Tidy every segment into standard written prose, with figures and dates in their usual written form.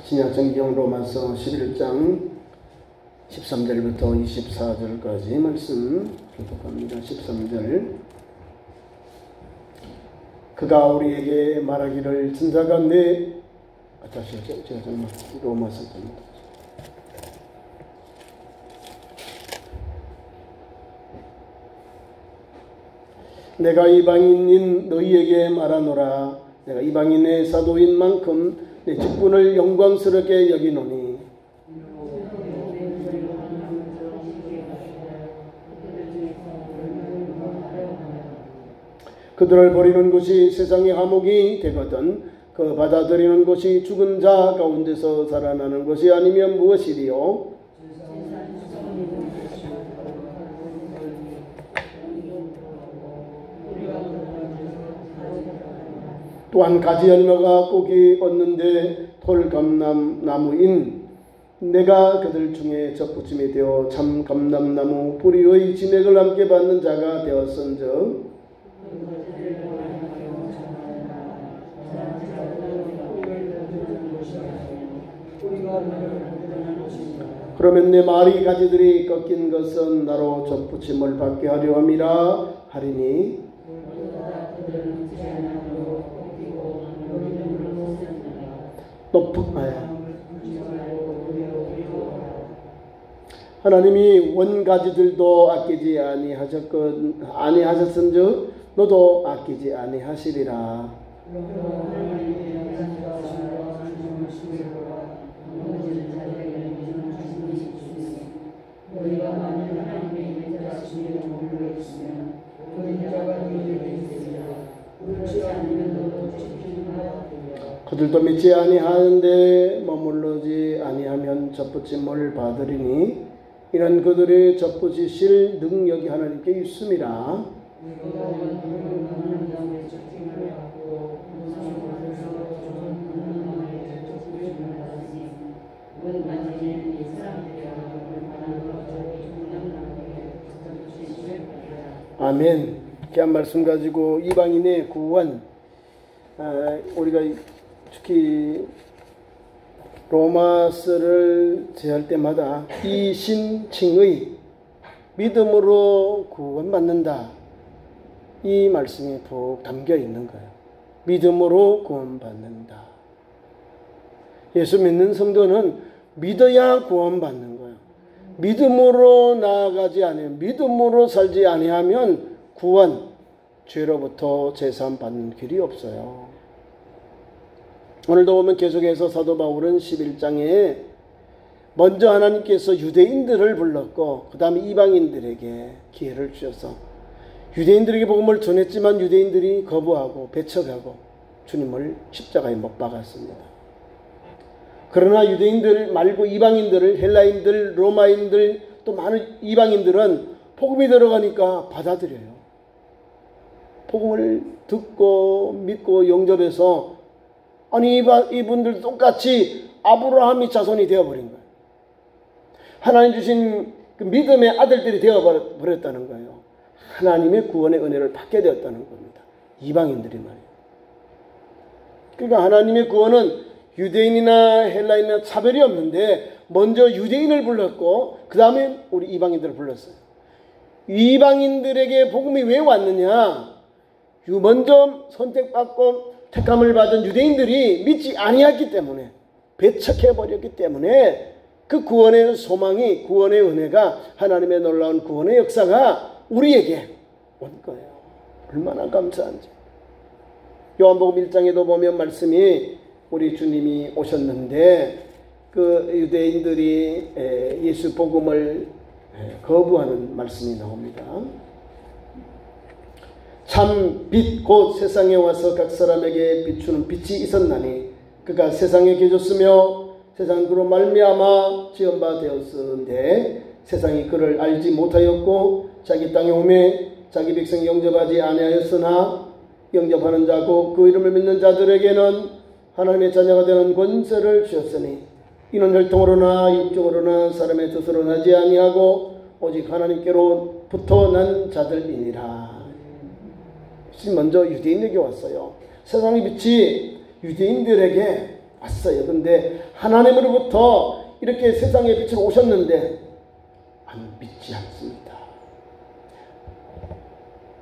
신약성경 로마서 11장 13절부터 24절까지 말씀 교독합니다. 13절. 그가 우리에게 말하기를 천사가 다시 제가 정말 로마서 전입니다. 내가 이방인인 너희에게 말하노라. 내가 이방인의 사도인 만큼 내 직분을 영광스럽게 여기노니 그들을 버리는 것이 세상의 화목이 되거든 그 받아들이는 것이 죽은 자 가운데서 살아나는 것이 아니면 무엇이리요? 또한 가지 열매가 꼭이 얻는데 돌감람나무인 내가 그들 중에 접붙임이 되어 참 감람나무 뿌리의 진액을 함께 받는 자가 되었은즉 그러면 내 말이 가지들이 꺾인 것은 나로 접붙임을 받게 하려 함이라 하리니 하나님이 원가지들도 아끼지 아니하셨은즉 너도 아끼지 아니하시리라. 그들도 믿지 아니하는데 머물러지 아니하면 접붙임을 받으리니 이는 그들의 접붙이실 능력이 하나님께 있음이라. 아멘. 귀한 말씀 가지고 이방인의 구원, 우리가 특히 로마서를 제할 때마다 이 신칭의 믿음으로 구원받는다, 이 말씀이 푹 담겨 있는 거예요. 믿음으로 구원받는다. 예수 믿는 성도는 믿어야 구원받는 거예요. 믿음으로 나아가지 아니하면, 믿음으로 살지 아니하면 구원, 죄로부터 제사함 받는 길이 없어요. 오늘도 보면 계속해서 사도 바울은 11장에 먼저 하나님께서 유대인들을 불렀고 그 다음에 이방인들에게 기회를 주셔서 유대인들에게 복음을 전했지만 유대인들이 거부하고 배척하고 주님을 십자가에 못 박았습니다. 그러나 유대인들 말고 이방인들을, 헬라인들, 로마인들, 또 많은 이방인들은 복음이 들어가니까 받아들여요. 복음을 듣고 믿고 영접해서 아니 이분들 똑같이 아브라함이 자손이 되어버린 거예요. 하나님 주신 그 믿음의 아들들이 되어버렸다는 거예요. 하나님의 구원의 은혜를 받게 되었다는 겁니다. 이방인들이 말이에요. 그러니까 하나님의 구원은 유대인이나 헬라인이나 차별이 없는데 먼저 유대인을 불렀고 그 다음에 우리 이방인들을 불렀어요. 이방인들에게 복음이 왜 왔느냐? 먼저 선택받고 택함을 받은 유대인들이 믿지 아니했기 때문에, 배척해버렸기 때문에 그 구원의 소망이, 구원의 은혜가, 하나님의 놀라운 구원의 역사가 우리에게 온 거예요. 얼마나 감사한지. 요한복음 1장에도 보면 말씀이 우리 주님이 오셨는데 그 유대인들이 예수 복음을 거부하는 말씀이 나옵니다. 참 빛 곧 세상에 와서 각 사람에게 비추는 빛이 있었나니 그가 세상에 계셨으며 세상은 그로 말미암아 지은 바 되었으는데 세상이 그를 알지 못하였고 자기 땅에 오매 자기 백성이 영접하지 아니하였으나 영접하는 자 곧 그 이름을 믿는 자들에게는 하나님의 자녀가 되는 권세를 주셨으니 이는 혈통으로나 육정으로나 사람의 뜻으로 나지 아니하고 오직 하나님께로부터 난 자들이니라. 먼저 유대인에게 왔어요. 세상의 빛이 유대인들에게 왔어요. 근데 하나님으로부터 이렇게 세상에 빛으로 오셨는데 안 믿지 않습니다.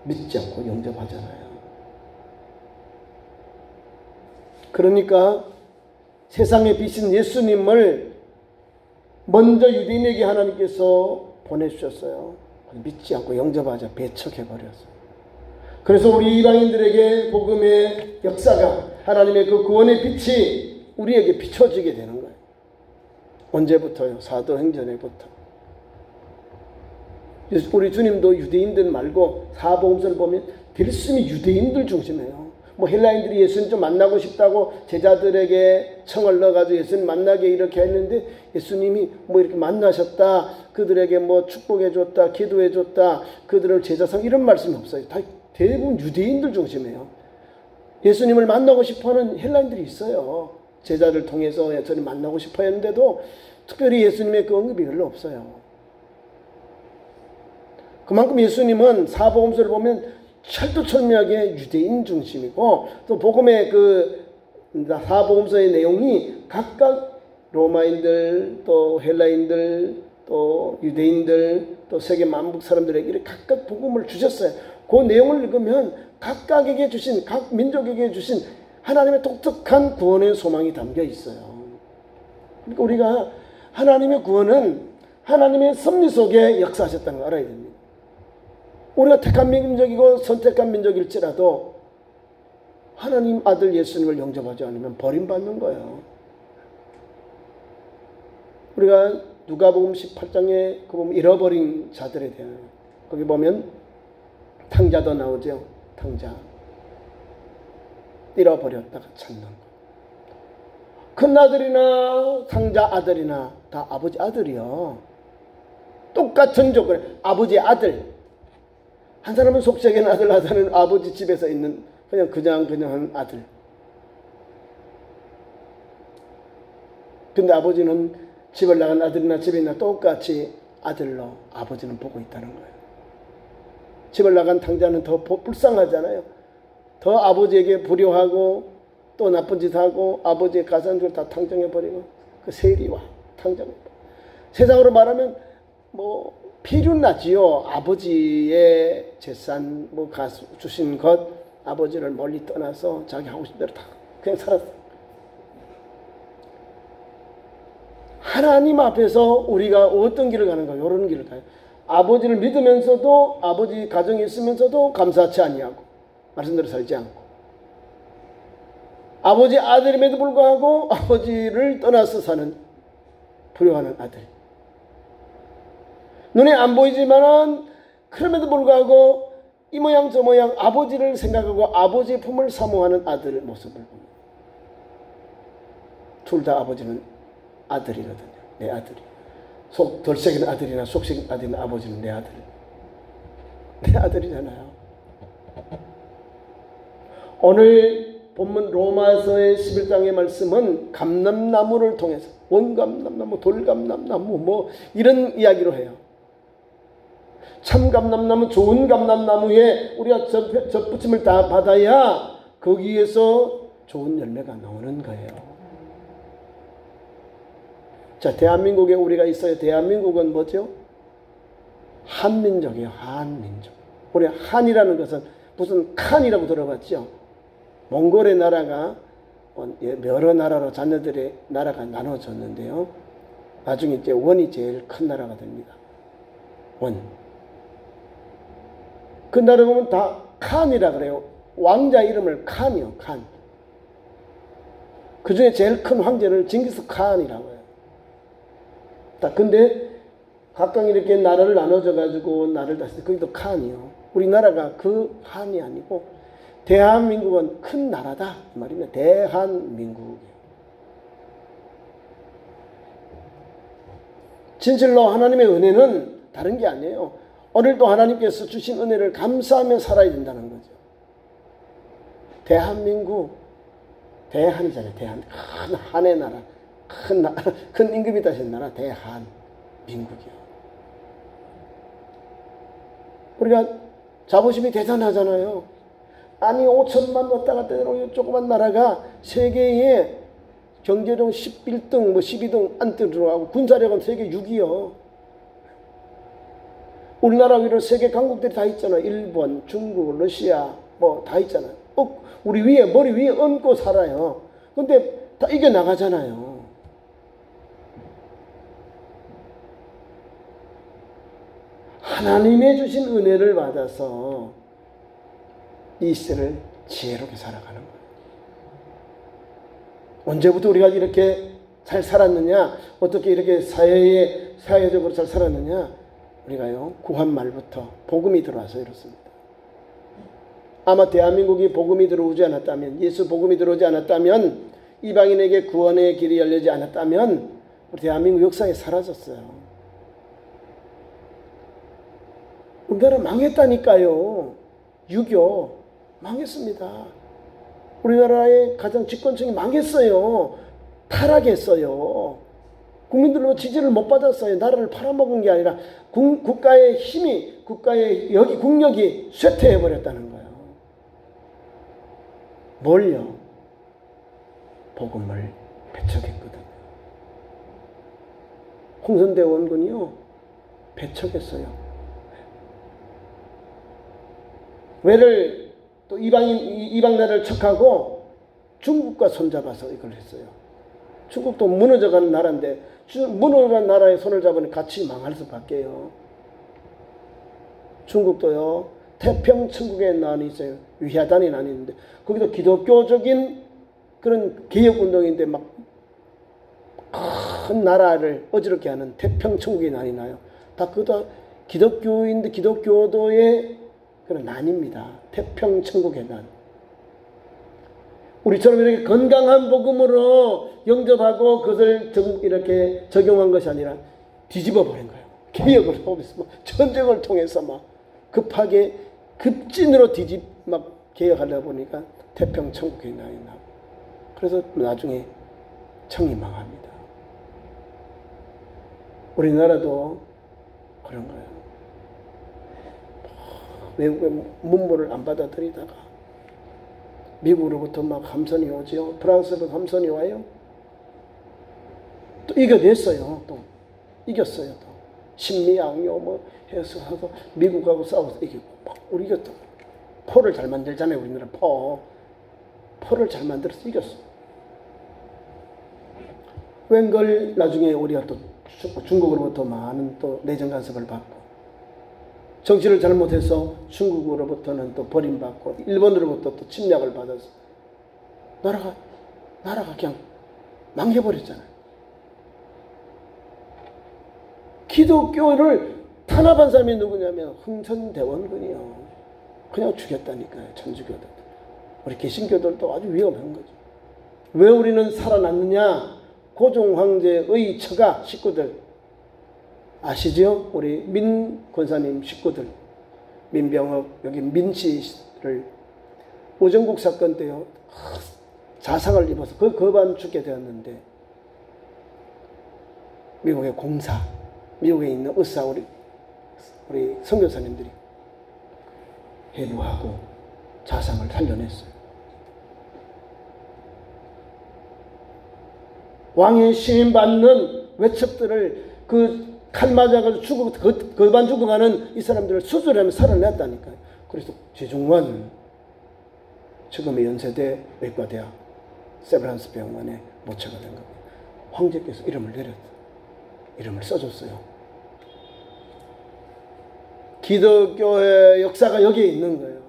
믿지 않고 영접하잖아요. 그러니까 세상에 빛인 예수님을 먼저 유대인에게 하나님께서 보내주셨어요. 믿지 않고 영접하자 배척해버렸어요. 그래서 우리 이방인들에게 복음의 역사가 하나님의 그 구원의 빛이 우리에게 비춰지게 되는 거예요. 언제부터요? 사도행전에부터. 우리 주님도 유대인들 말고 사복음서를 보면 들숨이 유대인들 중심이에요. 뭐 헬라인들이 예수님 좀 만나고 싶다고 제자들에게 청을 넣어가지고 예수님 만나게 이렇게 했는데 예수님이 뭐 이렇게 만나셨다, 그들에게 뭐 축복해줬다, 기도해줬다, 그들을 제자상 이런 말씀이 없어요. 다 대부분 유대인들 중심이에요. 예수님을 만나고 싶어하는 헬라인들이 있어요. 제자를 통해서 예수님 만나고 싶어 했는데도 특별히 예수님의 그 언급이 별로 없어요. 그만큼 예수님은 사복음서를 보면 철두철미하게 유대인 중심이고 또 복음의 그 사복음서의 내용이 각각 로마인들 또 헬라인들 또 유대인들 또 세계 만국 사람들에게 이렇게 각각 복음을 주셨어요. 그 내용을 읽으면 각각에게 주신 각 민족에게 주신 하나님의 독특한 구원의 소망이 담겨 있어요. 그러니까 우리가 하나님의 구원은 하나님의 섭리 속에 역사하셨다는 걸 알아야 됩니다. 우리가 택한 민족이고 선택한 민족일지라도 하나님 아들 예수님을 영접하지 않으면 버림받는 거예요. 우리가 누가복음 18장에 그 보면 잃어버린 자들에 대한 거기 보면 탕자도 나오죠. 탕자 잃어버렸다가 찾는 거. 큰아들이나 탕자 아들이나 다 아버지 아들이요. 똑같은 조건에 아버지 아들. 한 사람은 속삭이는 아들, 하나는 아버지 집에서 있는 그냥 한 아들. 근데 아버지는 집을 나간 아들이나 집에 있나 똑같이 아들로 아버지는 보고 있다는 거예요. 집을 나간 탕자는 더 불쌍하잖아요. 더 아버지에게 불효하고 또 나쁜 짓 하고 아버지의 가산주를 다 탕정해버리고 그 세리와 탕정해버리고 세상으로 말하면 뭐 필요는 나지요. 아버지의 재산 뭐 주신 것 아버지를 멀리 떠나서 자기 하고 싶은 대로 다 그냥 살았어. 하나님 앞에서 우리가 어떤 길을 가는 거예요? 이런 길을 가요. 아버지를 믿으면서도 아버지 가정이 있으면서도 감사치 아니하고 말씀대로 살지 않고 아버지 아들임에도 불구하고 아버지를 떠나서 사는 불효하는 아들. 눈에 안 보이지만은 그럼에도 불구하고 이 모양 저 모양 아버지를 생각하고 아버지의 품을 사모하는 아들의 모습을 봅니다. 둘 다 아버지는 아들이거든요. 내 아들이. 덜썩인 아들이나 속썩인 아들이나 아버지는 내 아들. 내 아들이잖아요. 오늘 본문 로마서의 11장의 말씀은 감람나무를 통해서 원감람나무, 돌감람나무 뭐 이런 이야기로 해요. 참 감람나무, 좋은 감람나무에 우리가 접붙임을 다 받아야 거기에서 좋은 열매가 나오는 거예요. 자, 대한민국에 우리가 있어요. 대한민국은 뭐죠? 한민족이에요. 한민족. 우리 한이라는 것은 무슨 칸이라고 들어봤죠? 몽골의 나라가 여러 나라로 자녀들의 나라가 나눠졌는데요. 나중에 이제 원이 제일 큰 나라가 됩니다. 원. 그 나라 보면 다 칸이라 그래요. 왕자 이름을 칸이요. 칸. 그 중에 제일 큰 황제를 징기스 칸이라고 해요. 근데 각각 이렇게 나라를 나눠져 가지고 나라를 다스리고 거기도 칸이요. 우리나라가 그 칸이 아니고 대한민국은 큰 나라다 이 말입니다. 대한민국이요. 진실로 하나님의 은혜는 다른 게 아니에요. 오늘도 하나님께서 주신 은혜를 감사하며 살아야 된다는 거죠. 대한민국, 대한이잖아요. 대한, 큰 한의 나라, 큰 임금이 다신 나라, 대한민국이요. 우리가 자부심이 대단하잖아요. 아니 5천만 왔다 갔다 하는 조그만 나라가 세계에 경제력 11등, 뭐 12등 안뜰 들어가고 군사력은 세계 6위요. 우리나라 위로 세계 강국들이 다 있잖아. 일본, 중국, 러시아 뭐 다 있잖아요. 우리 위에 머리 위에 얹고 살아요. 근데 다 이겨 나가잖아요. 하나님의 주신 은혜를 받아서 이 시대를 지혜롭게 살아가는 거예요. 언제부터 우리가 이렇게 잘 살았느냐? 어떻게 이렇게 사회적으로 잘 살았느냐? 우리가요, 구한 말부터 복음이 들어와서 이렇습니다. 아마 대한민국이 복음이 들어오지 않았다면, 예수 복음이 들어오지 않았다면, 이방인에게 구원의 길이 열리지 않았다면 우리 대한민국 역사에 사라졌어요. 우리나라 망했다니까요. 6.25 망했습니다. 우리나라의 가장 집권층이 망했어요. 타락했어요. 국민들로 지지를 못 받았어요. 나라를 팔아먹은 게 아니라 국가의 힘이, 국력이 쇠퇴해버렸다는 거예요. 뭘요? 복음을 배척했거든요. 홍선대 원군이요, 배척했어요. 왜를 또 이방 나라를 척하고 중국과 손잡아서 이걸 했어요. 중국도 무너져가는 나라인데 무너져가는 나라에 손을 잡으니 같이 망할 수밖에요. 중국도요, 태평천국에 나뉘어요. 위야단이 나뉘는데 거기도 기독교적인 그런 개혁운동인데 막 큰 나라를 어지럽게 하는 태평천국이 나뉘나요. 다 그것도 기독교인데 기독교도의 그런 난입니다. 태평천국의 난. 우리처럼 이렇게 건강한 복음으로 영접하고 그것을 이렇게 적용한 것이 아니라 뒤집어 버린 거예요. 개혁을 하고 있어. 전쟁을 통해서 막 급하게 급진으로 막 개혁하려다 보니까 태평천국의 난이 나고. 그래서 나중에 청이 망합니다. 우리나라도 그런 거예요. 외국의 문물을 안 받아들이다가 미국으로부터 막 함선이 오죠. 프랑스로부터 함선이 와요. 또 이겨냈어요. 또 이겼어요. 또 신미양요 뭐 해서 하고 미국하고 싸워서 이기고 막 우리 이겼다. 포를 잘 만들잖아요. 우리나라 포를 잘 만들어서 이겼어. 웬걸 나중에 우리가 또 중국으로부터 많은 또 내정 간섭을 받고, 정치를 잘못해서 중국으로부터는 또 버림받고, 일본으로부터 또 침략을 받아서 나라가 그냥 망해버렸잖아요. 기독교를 탄압한 사람이 누구냐면 흥선대원군이요. 그냥 죽였다니까요. 천주교들. 우리 개신교들도 아주 위험한 거죠. 왜 우리는 살아났느냐? 고종 황제의 처가 식구들 아시죠? 우리 민 권사님 식구들, 민병업, 여기 민씨를 오정국 사건 때요, 자상을 입어서 그 거반 죽게 되었는데, 미국의 공사, 미국에 있는 의사, 우리 선교사님들이 해부하고 자상을 살려냈어요. 왕의 시민받는 외척들을 칼 맞아가지고 거반 죽어가는 이 사람들을 수술하면 살아냈다니까요. 그래서 최중원 지금의 연세대 외과대학 세브란스 병원에 모처가 된 겁니다. 황제께서 이름을 써줬어요. 기독교의 역사가 여기에 있는 거예요.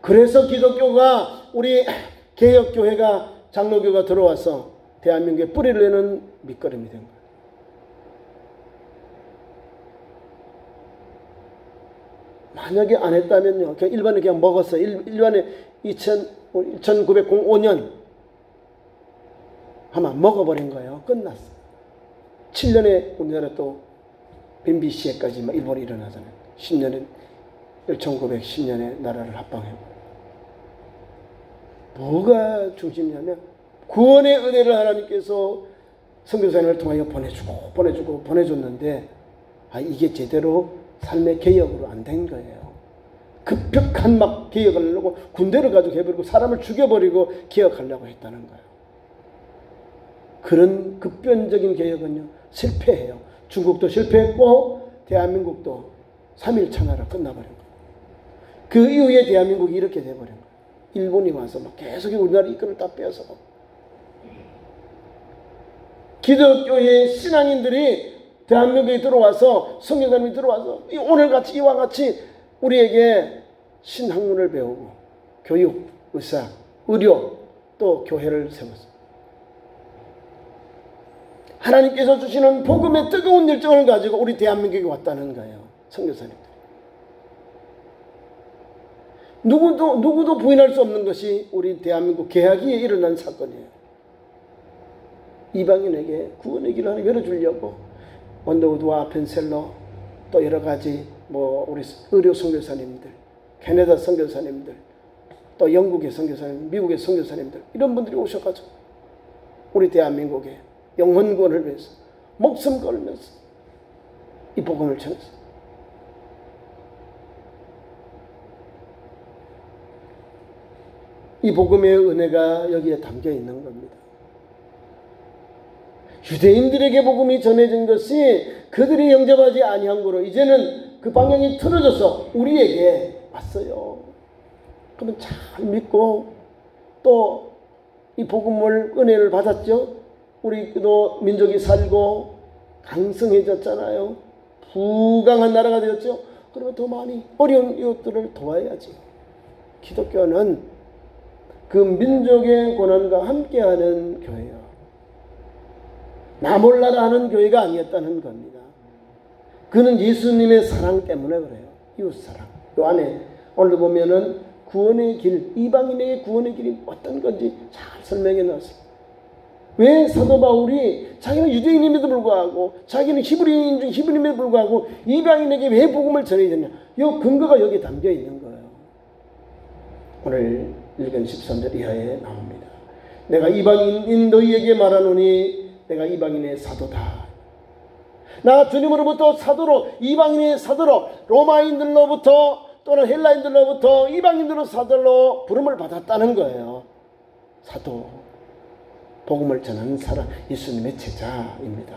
그래서 기독교가 우리 개혁교회가 장로교가 들어와서 대한민국에 뿌리를 내는 밑거름이 된 거예요. 만약에 안 했다면요, 그냥 일반에 그냥 먹었어요. 일반에 1905년 하면 먹어버린 거예요. 끝났어요. 7년에 우리나라 또 빈비시에까지 일본이 일어나잖아요. 1910년에 나라를 합방해버려요. 뭐가 중심이냐면 구원의 은혜를 하나님께서 선교사님을 통하여 보내줬는데, 이게 제대로 삶의 개혁으로 안 된 거예요. 급격한 막 개혁을 하려고 군대를 가지고 해버리고 사람을 죽여버리고 개혁하려고 했다는 거예요. 그런 급변적인 개혁은요, 실패해요. 중국도 실패했고 대한민국도 3일 천하라 끝나버린 거예요. 그 이후에 대한민국이 이렇게 돼버린 거예요. 일본이 와서 막 계속 우리나라 이권을 다 빼앗아가고, 기독교의 신앙인들이 대한민국에 들어와서, 선교사님이 들어와서 오늘같이 이와 같이 우리에게 신학문을 배우고 교육, 의사, 의료, 또 교회를 세웠습니다. 하나님께서 주시는 복음의 뜨거운 열정을 가지고 우리 대한민국에 왔다는 거예요. 선교사님들. 누구도 부인할 수 없는 것이 우리 대한민국 개혁이 일어난 사건이에요. 이방인에게 구원의 길을 하나 열어주려고 원더우드와 펜셀러, 또 여러 가지 우리 의료 선교사님들, 캐나다 선교사님들, 또 영국의 선교사님, 미국의 선교사님들, 이런 분들이 오셔가지고 우리 대한민국에 영혼 구원을 위해서 목숨 걸면서 이 복음을 전했어요. 이 복음의 은혜가 여기에 담겨 있는 겁니다. 유대인들에게 복음이 전해진 것이 그들이 영접하지 아니한 거로 이제는 그 방향이 틀어져서 우리에게 왔어요. 그러면 잘 믿고 또 이 복음을 은혜를 받았죠. 우리도 민족이 살고 강성해졌잖아요. 부강한 나라가 되었죠. 그러면 더 많이 어려운 이웃들을 도와야지. 기독교는 그 민족의 고난과 함께하는 교회요. 나 몰라라 하는 교회가 아니었다는 겁니다. 그는 예수님의 사랑 때문에 그래요. 이웃사랑. 그 안에 오늘 보면은 구원의 길, 이방인에게 구원의 길이 어떤 건지 잘 설명해 놨어요. 왜 사도 바울이 자기는 유대인임에도 불구하고, 자기는 히브리인 중 히브리임에도 불구하고 이방인에게 왜 복음을 전해야 되냐? 이 근거가 여기에 담겨 있는 거예요. 오늘 읽은 13절 이하에 나옵니다. 내가 이방인인 너희에게 말하노니 내가 이방인의 사도다. 나 주님으로부터 사도로, 이방인의 사도로, 로마인들로부터 또는 헬라인들로부터 이방인들로 사도로 부름을 받았다는 거예요. 사도, 복음을 전하는 사람, 예수님의 제자입니다.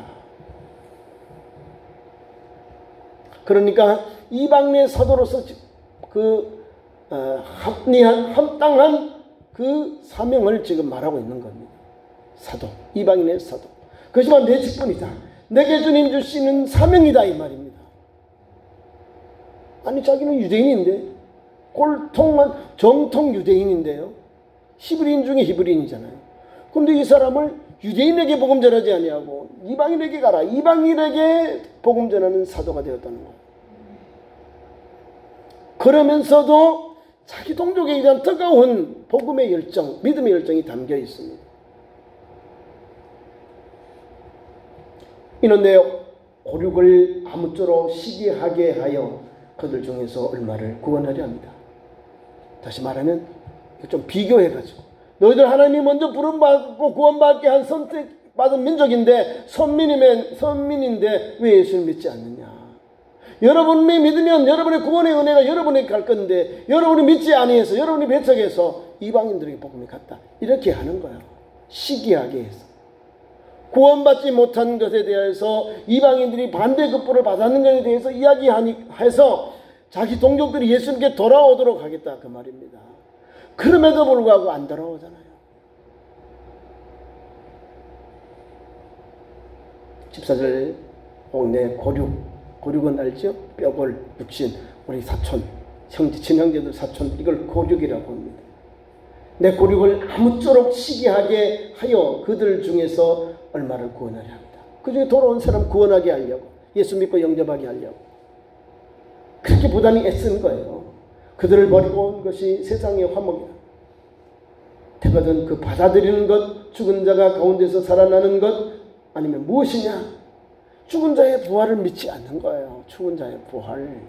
그러니까 이방인의 사도로서 합당한 그 사명을 지금 말하고 있는 겁니다. 사도, 이방인의 사도. 그것이만 내 직분이다. 내게 주님 주시는 사명이다, 이 말입니다. 아니, 자기는 유대인인데, 꼴통만 정통 유대인인데요. 히브리인 중에 히브리인이잖아요. 그런데 이 사람을 유대인에게 복음 전하지 아니하고 이방인에게 가라, 이방인에게 복음 전하는 사도가 되었다는 거예요. 그러면서도 자기 동족에 대한 뜨거운 복음의 열정, 믿음의 열정이 담겨 있습니다. 이는 내 고륙을 아무쪼록 시기하게 하여 그들 중에서 얼마를 구원하려 합니다. 다시 말하면 좀 비교해가지고, 너희들 하나님이 먼저 부름받고 구원받게 한 선택받은 민족인데, 선민인데 왜 예수를 믿지 않느냐? 여러분이 믿으면 여러분의 구원의 은혜가 여러분에게 갈 건데, 여러분이 믿지 아니해서, 여러분이 배척해서 이방인들에게 복음이 갔다, 이렇게 하는 거예요. 시기하게 해서. 구원받지 못한 것에 대해서 이방인들이 반대급부를 받았는 것에 대해서 이야기해서 자기 동족들이 예수님께 돌아오도록 하겠다, 그 말입니다. 그럼에도 불구하고 안 돌아오잖아요. 14절 내 고륙은 알죠? 뼈골, 육신, 우리 사촌, 친형제들 사촌, 이걸 고륙이라고 합니다. 내 고륙을 아무쪼록 시기하게 하여 그들 중에서 얼마를 구원하려 합니다. 그 중에 돌아온 사람 구원하게 하려고, 예수 믿고 영접하게 하려고 그렇게 부단히 애쓴 거예요. 그들을 버리고 온 것이 세상의 화목이다. 되거든 그 받아들이는 것, 죽은 자가 가운데서 살아나는 것, 아니면 무엇이냐? 죽은 자의 부활을 믿지 않는 거예요. 죽은 자의 부활.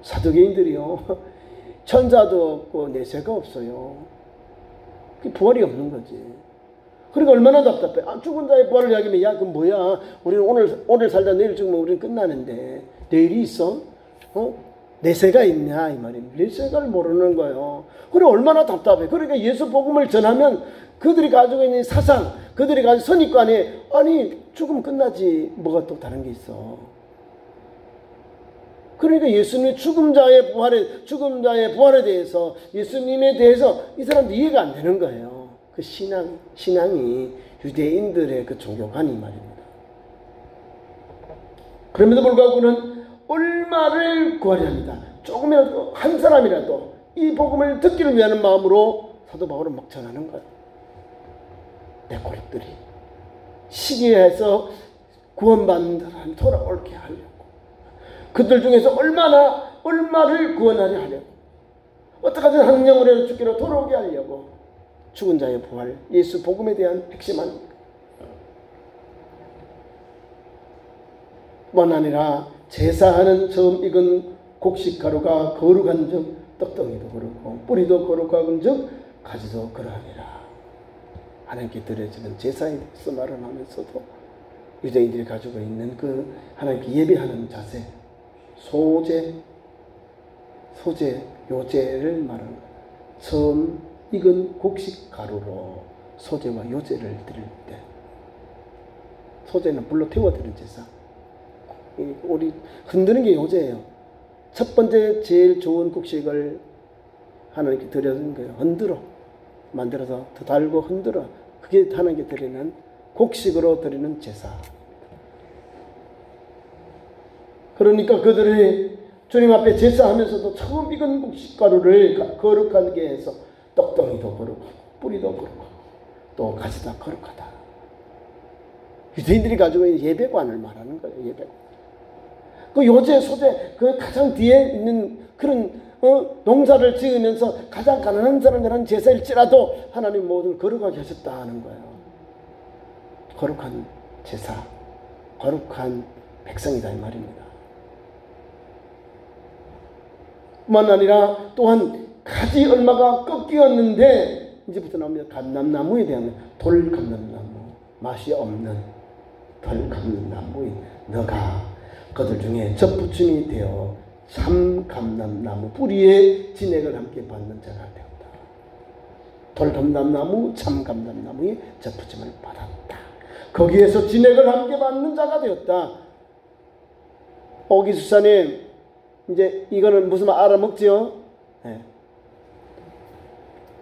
사두개인들이요, 천사도 없고 내세가 없어요. 그 부활이 없는 거지. 그러니까 얼마나 답답해. 죽은 자의 부활을 이야기하면, 야, 그럼 뭐야? 우리는 오늘 살다 내일 죽으면 우리는 끝나는데, 내일이 있어? 내세가 있냐? 이 말입니다. 내세가를 모르는 거예요. 그래, 얼마나 답답해. 그러니까 예수 복음을 전하면 그들이 가지고 있는 사상, 그들이 가서 선입관에 아니 죽으면 끝나지 뭐가 또 다른 게 있어. 그러니까 예수님의 죽은 자의 부활에 대해서 예수님에 대해서 이 사람들 이해가 안 되는 거예요. 그 신앙이 유대인들의 그 종교관이 말입니다. 그럼에도 불구하고 그는 얼마를 구하려 합니다. 조금이라도 한 사람이라도 이 복음을 듣기를 위하는 마음으로 사도 바울은 막 전하는 거예요. 내 고립들이 시기에서 구원받는 사람이 돌아올게 하려고, 그들 중에서 얼마를 구원하려 하려고, 어떻게든 한 영혼이라도 죽기로 돌아오게 하려고 죽은 자의 부활, 예수 복음에 대한 핵심한 뿐 아니라 제사하는 처음 익은 곡식가루가 거룩한 즉 떡덩이도 거룩하고 뿌리도 거룩한 즉 가지도 그러하니라. 하나님께 드려지는 제사에 대해서 말을 하면서도 유대인들이 가지고 있는 그 하나님께 예배하는 자세, 요제를 말하는 거예요. 처음 익은 곡식 가루로 소제와 요제를 드릴 때, 소제는 불로 태워드린 제사, 우리 흔드는 게 요제예요. 첫 번째 제일 좋은 곡식을 하나님께 드리는 거예요. 흔들어 만들어서 더 달고 흔들어, 그게 하나님께 드리는 곡식으로 드리는 제사. 그러니까 그들이 주님 앞에 제사하면서도 처음 익은 곡식가루를 거룩하게 해서 떡덩이도 거룩하고 뿌리도 거룩하고 또 가지 다 거룩하다. 유대인들이 가지고 있는 예배관을 말하는 거예요. 예배관. 그 요제, 소제, 그 가장 뒤에 있는 그런 농사를 지으면서 가장 가난한 사람들은 제사일지라도 하나님 모든 거룩하게 하셨다 하는 거예요. 거룩한 제사, 거룩한 백성이다 이 말입니다. 뿐만 아니라 또한 가지 얼마가 꺾이었는데 이제부터 나옵니다. 감람나무에 대한 돌감람나무, 맛이 없는 돌감람나무인 너가 그들 중에 접붙임이 되어 참 감람나무 뿌리에 진액을 함께 받는 자가 되었다. 돌감람나무, 참 감람나무의 접붙임을 받았다. 거기에서 진액을 함께 받는 자가 되었다. 오기수사님, 이제 이거는 무슨 말 알아먹지요? 네.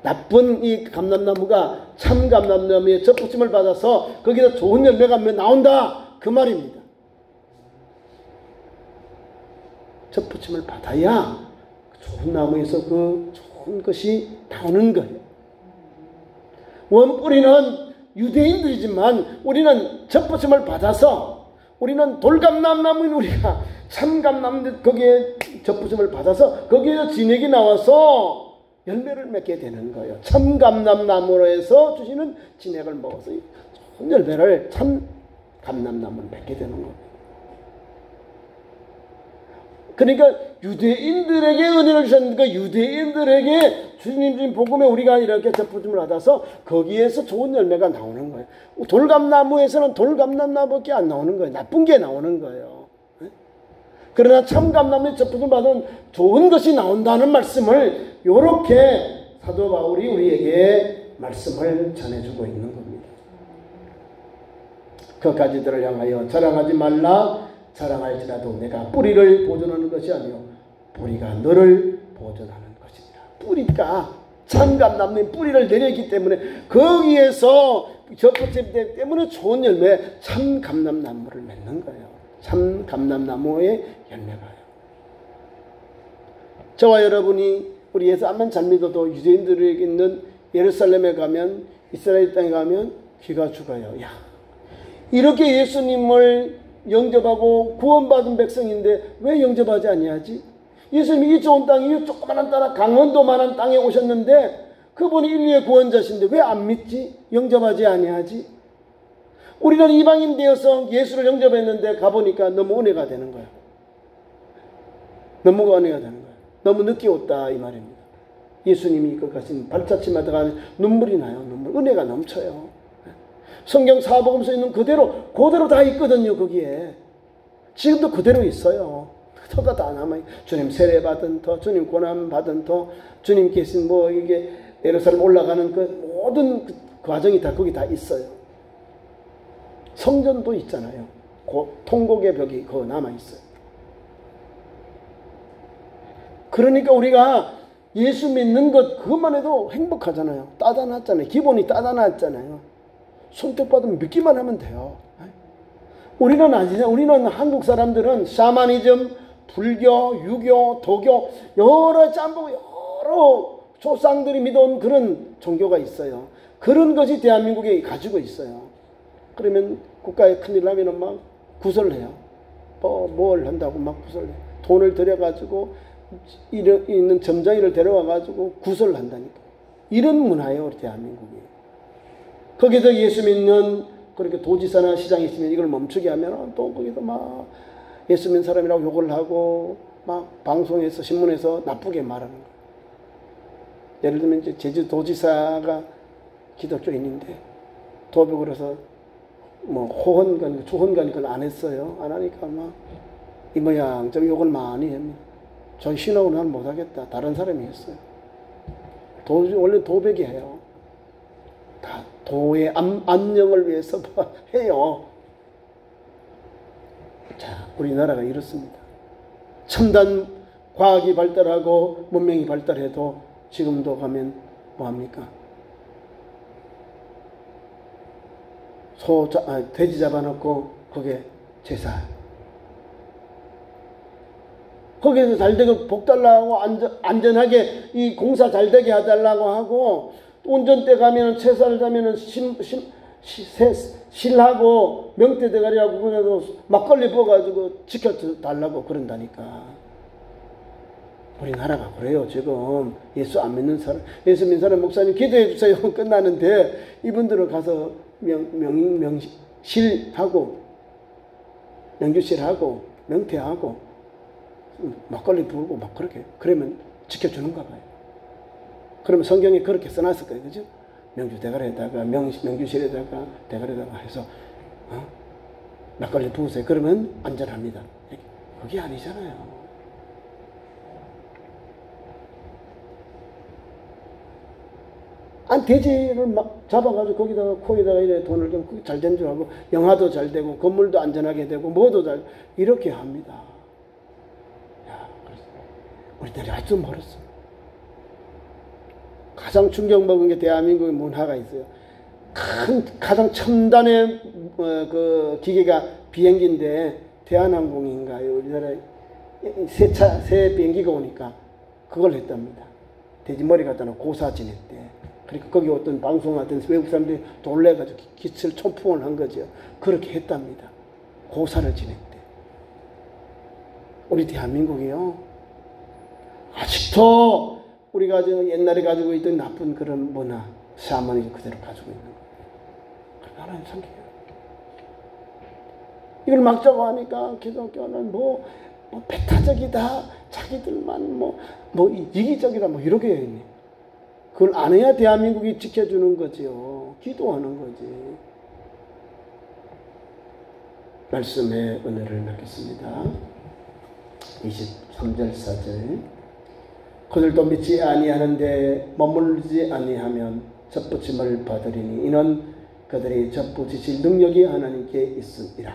나쁜 이 감람나무가 참 감람나무의 접붙임을 받아서 거기서 좋은 열매가 나온다 그 말입니다. 접붙임을 받아야 좋은 나무에서 그 좋은 것이 나오는 거예요. 원뿌리는 유대인들이지만 우리는 접붙임을 받아서, 우리는 돌감람나무인 우리가 참감나무 거기에 접붙임을 받아서 거기에서 진액이 나와서 열매를 맺게 되는 거예요. 참감람나무로 해서 주시는 진액을 먹어서 좋은 열매를 참감람나무를 맺게 되는 거예요. 그러니까 유대인들에게 은혜를 주셨는데 유대인들에게 주님 주신 복음에 우리가 이렇게 접붙임을 받아서 거기에서 좋은 열매가 나오는 거예요. 돌감나무에서는 돌감나무밖에 안 나오는 거예요. 나쁜 게 나오는 거예요. 그러나 참감나무에 접붙임을 받은 좋은 것이 나온다는 말씀을 이렇게 사도 바울이 우리에게 말씀을 전해주고 있는 겁니다. 그 가지들을 향하여 자랑하지 말라. 자랑할지라도 내가 뿌리를 보존하는 것이 아니요 뿌리가 너를 보존하는 것이니라. 뿌리가 참감나무의 뿌리를 내렸기 때문에 거기에서 접붙임 때문에 좋은 열매, 참감람나무를 맺는 거예요. 참감람나무의 열매가요. 저와 여러분이 우리 예수 안만 잘 믿어도 유대인들에게 있는 예루살렘에 가면, 이스라엘 땅에 가면 귀가 죽어요. 야, 이렇게 예수님을 영접하고 구원받은 백성인데 왜 영접하지 아니하지? 예수님이 이 좋은 땅, 이 조그만한 땅, 강원도만한 땅에 오셨는데 그분이 인류의 구원자신데 왜 안 믿지? 영접하지 아니하지? 우리는 이방인 되어서 예수를 영접했는데 가보니까 너무 은혜가 되는 거야. 너무 은혜가 되는 거야. 너무 늦게 왔다 이 말입니다. 예수님이 이것 가신 발자취마다 눈물이 나요. 은혜가 넘쳐요. 성경 사복음서에 있는 그대로 다 있거든요. 거기에 지금도 그대로 있어요. 터가 다 남아요. 주님 세례 받은 터, 주님 고난 받은 터, 주님 계신 이게 예루살렘 올라가는 그 모든 그 과정이 다 거기 다 있어요. 성전도 있잖아요. 통곡의 벽이 그거 남아있어요. 그러니까 우리가 예수 믿는 것 그것만 해도 행복하잖아요. 따다놨잖아요. 기본이 따다놨잖아요. 선택받으면 믿기만 하면 돼요. 우리는 아니잖아요. 우리는 한국 사람들은 샤머니즘, 불교, 유교, 도교 여러 짬뽕 여러 조상들이 믿어온 그런 종교가 있어요. 그런 것이 대한민국에 가지고 있어요. 그러면 국가에 큰일 나면 막 구설해요. 뭘 한다고 막 구설해요. 돈을 들여가지고 있는 점장이를 데려와가지고 구설을 한다니까. 이런 문화예요, 우리 대한민국이. 거기서 예수 믿는 그렇게 도지사나 시장이 있으면 이걸 멈추게 하면 또 거기서 막 예수 믿는 사람이라고 욕을 하고 막 방송에서 신문에서 나쁘게 말하는 거예요. 예를 들면 이제 제주도지사가 기독교인인데 도벽을 해서 뭐 호헌관, 초헌관 그걸 안 했어요. 안 하니까 막 이 모양 저 욕을 많이 합니다. 저 신앙은 난 못하겠다. 다른 사람이 했어요. 원래 도백이 해요. 다 도의 안녕을 위해서 해요. 자, 우리나라가 이렇습니다. 첨단 과학이 발달하고 문명이 발달해도 지금도 가면 뭐합니까? 돼지 잡아놓고 거기에 제사. 거기에서 잘 되고 복 달라고 안전하게 이 공사 잘 되게 해달라고 하고 운전대 가면은 채사를 가면은 실하고 명태 대가리하고 그래도 막걸리 부어가지고 지켜달라고 그런다니까. 우리나라가 그래요. 지금 예수 안 믿는 사람, 예수 믿는 사람 목사님 기도해 주세요. 끝나는데 이분들은 가서 명실하고 명주실하고 명태하고 막걸리 부르고 막 그렇게 그러면 지켜주는가 봐요. 그러면 성경에 그렇게 써놨을 거예요. 그죠? 명주 대가리에다가 명주실에다가 대가리에다가 해서 막걸리 부으세요. 그러면 안전합니다. 그게 아니잖아요. 돼지를 막 잡아가지고 거기다가 코에다가 이래 돈을 좀 잘 된 줄 알고 영화도 잘 되고 건물도 안전하게 되고 뭐도 잘 이렇게 합니다. 야, 우리들이 아주 멀었어. 가장 충격 먹은 게 대한민국의 문화가 있어요. 가장 첨단의 그 기계가 비행기인데 대한항공인가요? 우리나라에 새 비행기가 오니까 그걸 했답니다. 돼지 머리 갖다 놓고 고사 지냈대. 그러니까 거기 어떤 방송하던 외국 사람들이 놀래가지고 기철 총풍을 한 거죠. 그렇게 했답니다. 고사를 지냈대. 우리 대한민국이요. 아직도 우리가 옛날에 가지고 있던 나쁜 그런 문화, 샤머니즘 그대로 가지고 있는 거예요. 하나님 상기해요. 이걸 막자고 하니까 기독교는 뭐 배타적이다, 자기들만 뭐 이기적이다, 뭐 이렇게 해요. 그걸 안 해야 대한민국이 지켜주는 거지요. 기도하는 거지. 말씀의 은혜를 맺겠습니다. 23절 4절 그들도 믿지 아니하는데 머물지 아니하면 접붙임을 받으리니 이는 그들이 접붙이실 능력이 하나님께 있음이라.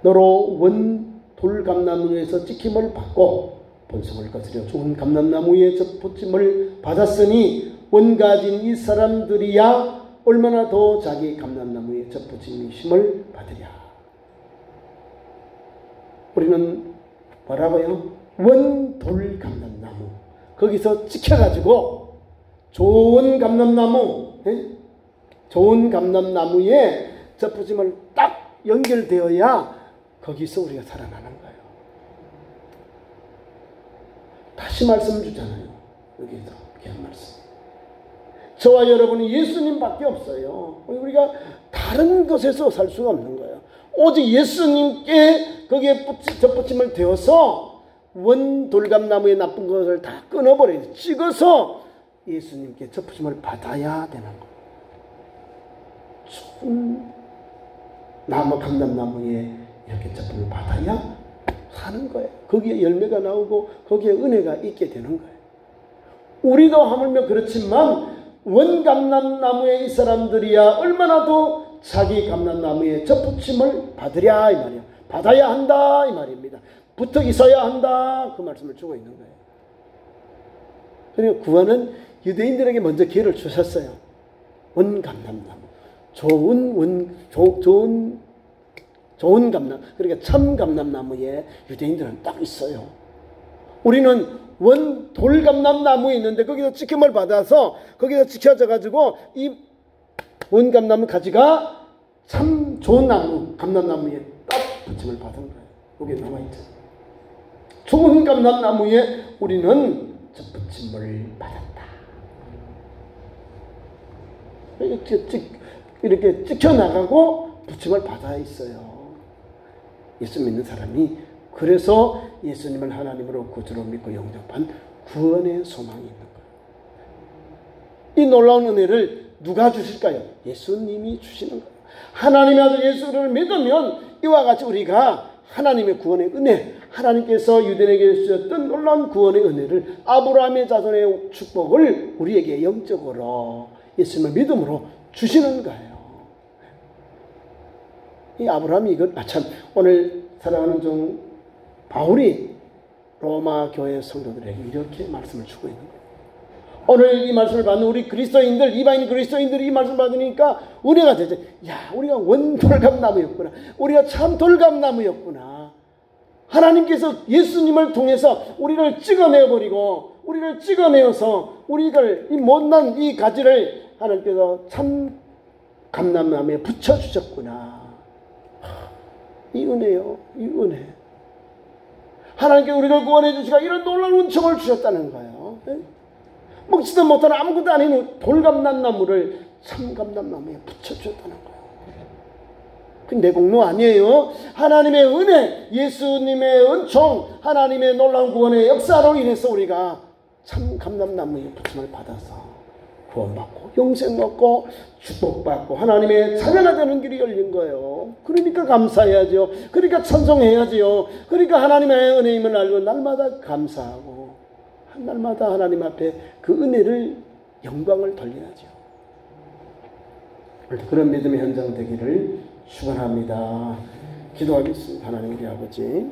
너로 원 돌감나무에서 찍힘을 받고 본성을 거스려 좋은 감람나무에 접붙임을 받았으니 원가진 이 사람들이야 얼마나 더 자기 감람나무에 접붙임을 받으랴. 우리는 뭐라고요? 원돌 감람나무 거기서 찍혀가지고 좋은 감람나무, 좋은 감람나무에 접붙임을 딱 연결되어야 거기서 우리가 살아나는 거예요. 다시 말씀을 주잖아요. 여기서 귀한 말씀. 저와 여러분이 예수님밖에 없어요. 우리가 다른 것에서 살 수가 없는 거예요. 오직 예수님께 거기에 접붙임을 되어서 원 돌감나무의 나쁜 것을 다 끊어버려요. 찍어서 예수님께 접붙임을 받아야 되는 거예요. 좋은 감람나무에 이렇게 접붙임을 받아야 하는 거예요. 거기에 열매가 나오고 거기에 은혜가 있게 되는 거예요. 우리도 하물며 그렇지만 원감람나무의 이 사람들이야 얼마나 더 자기 감람나무에 접붙임을 받으랴 이 말이에요. 받아야 한다 이 말입니다. 붙어 있어야 한다 그 말씀을 주고 있는 거예요. 그리고 구원은 유대인들에게 먼저 기회를 주셨어요. 원감람나무, 좋은 감람, 그러니까 참 감람나무에 유대인들은 딱 있어요. 우리는 원 돌감람나무에 있는데 거기서 지킴을 받아서 거기서 지켜져 가지고 이 원감나무 가지가 참 좋은 나무 감람나무에 딱 붙임을 받은 거예요. 여기 나와 있죠. 좋은 감람나무에 우리는 접붙임을 받았다. 이렇게 찍혀나가고 붙임을 받아 있어요. 예수 믿는 사람이. 그래서 예수님을 하나님으로 구주로 믿고 영접한 구원의 소망이 있는 거예요. 이 놀라운 은혜를 누가 주실까요? 예수님이 주시는 거예요. 하나님의 아들 예수를 믿으면 이와 같이 우리가 하나님의 구원의 은혜, 하나님께서 유대인에게 주셨던 놀라운 구원의 은혜를, 아브라함의 자손의 축복을 우리에게 영적으로 예수님을 믿음으로 주시는 거예요. 이 아브라함이 이걸 참 오늘 사랑하는 종 바울이 로마 교회 성도들에게 이렇게 말씀을 주고 있는 거예요. 오늘 이 말씀을 받는 우리 그리스도인들, 이방인 그리스도인들이 이 말씀을 받으니까 은혜가 되죠. 야, 우리가 원돌감나무였구나. 우리가 참 돌감나무였구나. 하나님께서 예수님을 통해서 우리를 찍어내버리고, 우리를 찍어내어서 우리를 이 못난 이 가지를 하나님께서 참 감람나무에 붙여주셨구나. 이 은혜요, 이 은혜. 하나님께 우리를 구원해 주시고 이런 놀라운 은총을 주셨다는 거예요. 먹지도 못하는 아무것도 아닌 돌감람나무를 참감람나무에 붙여주셨다는 거예요. 그 내 공로 아니에요. 하나님의 은혜, 예수님의 은총, 하나님의 놀라운 구원의 역사로 인해서 우리가 참감람나무에 붙임을 받아서 구원받고 영생 얻고 축복받고 하나님의 자녀가 되는 길이 열린 거예요. 그러니까 감사해야죠. 그러니까 찬송해야죠. 그러니까 하나님의 은혜임을 알고 날마다 감사하고 날마다 하나님 앞에 그 은혜를 영광을 돌려야죠. 그런 믿음의 현장 되기를 축원합니다. 기도하겠습니다. 하나님 우리 아버지,